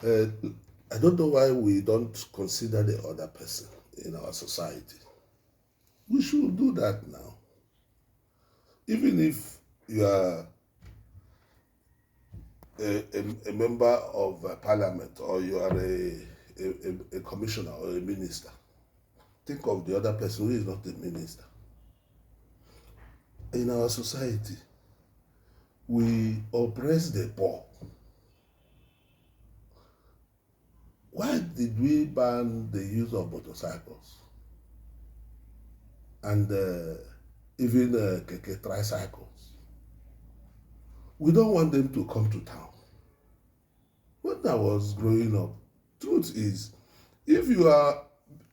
Uh, I don't know why we don't consider the other person in our society. We should do that now. Even if you are a member of parliament or you are a commissioner or a minister, think of the other person who is not a minister. In our society, we oppress the poor. Why did we ban the use of motorcycles and even keke tricycles? We don't want them to come to town. When I was growing up, truth is, if you are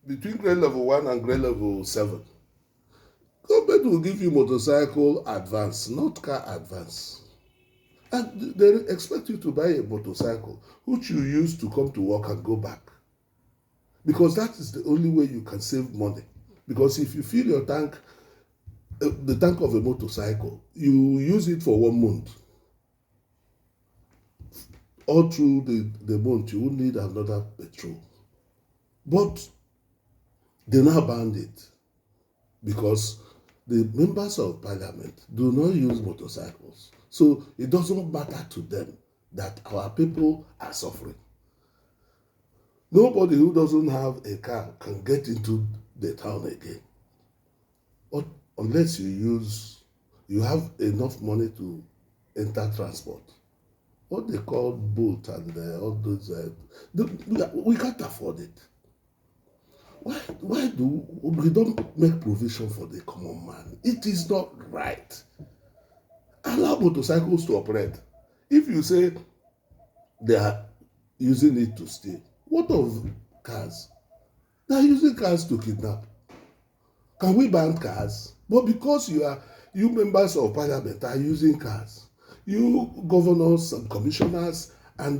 between grade level 1 and grade level 7, government will give you motorcycle advance, not car advance. And they expect you to buy a motorcycle which you use to come to work and go back. Because that is the only way you can save money. Because if you fill your tank, the tank of a motorcycle, you use it for 1 month. All through the month, you will need another petrol. But they now banned it because the members of parliament do not use motorcycles. So it doesn't matter to them that our people are suffering. Nobody who doesn't have a car can get into the town again. Or unless you have enough money to enter transport. What they call boat and all those, we can't afford it. Why do we don't make provision for the common man? It is not right. Allow motorcycles to operate. If you say they are using it to steal, what of cars? They are using cars to kidnap. Can we ban cars? But because you members of parliament are using cars, you governors and commissioners and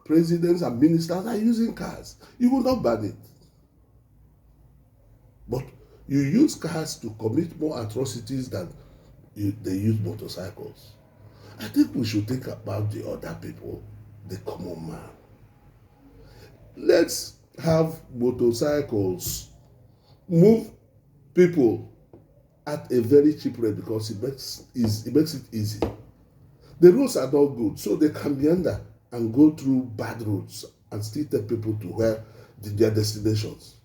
presidents and ministers are using cars, you will not ban it. But you use cars to commit more atrocities than they use motorcycles. I think we should think about the other people, the common man. Let's have motorcycles move people at a very cheap rate because it makes it easy. The roads are not good, so they can meander and go through bad roads and still take people to their destinations.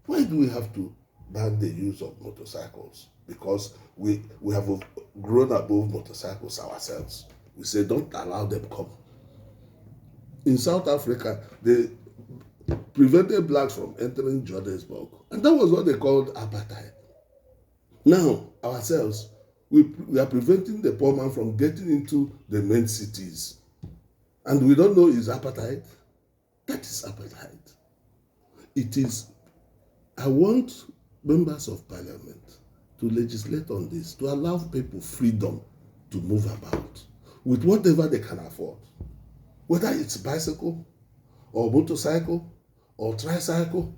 Why do we have to ban the use of motorcycles? Because we have grown above motorcycles ourselves. We say don't allow them come. In South Africa, they prevented blacks from entering Johannesburg, and that was what they called apartheid. Now, ourselves, we are preventing the poor man from getting into the main cities. And we don't know his appetite. That is appetite. It is, I want members of parliament to legislate on this, to allow people freedom to move about with whatever they can afford. Whether it's bicycle or motorcycle or tricycle,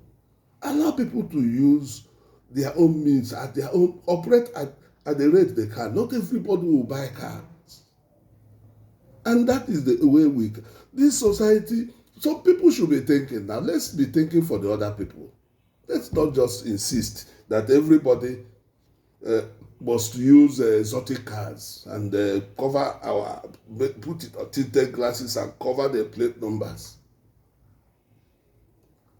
allow people to use their own means at their own, operate at the rate they can. Not everybody will buy cars. And that is the way this society, some people should be thinking now. Let's be thinking for the other people. Let's not just insist that everybody must use exotic cars and put it on tinted glasses and cover the plate numbers.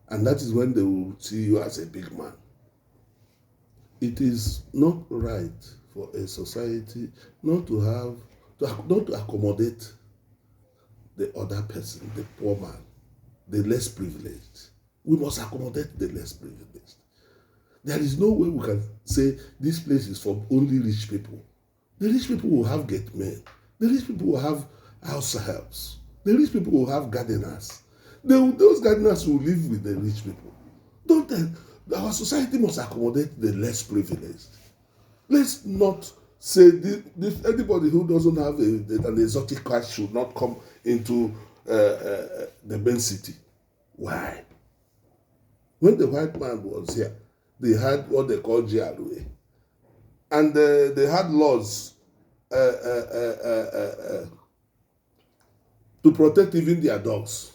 And that is when they will see you as a big man. It is not right for a society not to accommodate the other person, the poor man, the less privileged. We must accommodate the less privileged. There is no way we can say this place is for only rich people. The rich people will have gate men. The rich people will have house helps. The rich people will have gardeners. Those gardeners will live with the rich people. Our society must accommodate the less privileged. Let's not say anybody who doesn't have an exotic car should not come into the main city. Why? When the white man was here, they had what they call GRA. And they had laws to protect even their dogs.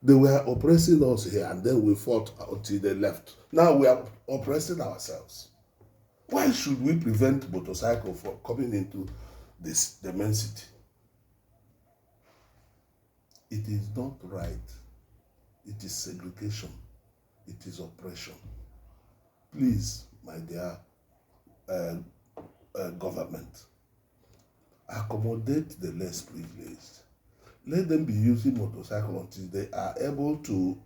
They were oppressing us here, and then we fought until they left. Now we are oppressing ourselves. Why should we prevent motorcycle from coming into the main city? It is not right. It is segregation. It is oppression. Please, my dear government, accommodate the less privileged. Let them be using motorcycle until they are able to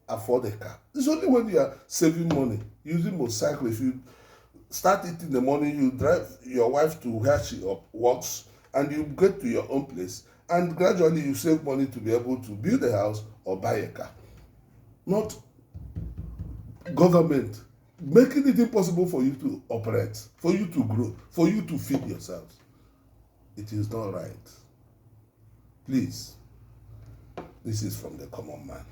afford a car. It's only when you are saving money using motorcycle. If you start it in the morning, you drive your wife to where she works, and you get to your own place, and gradually you save money to be able to build a house or buy a car. Not government making it impossible for you to operate, for you to grow, for you to feed yourselves. It is not right. Please, this is from the common man.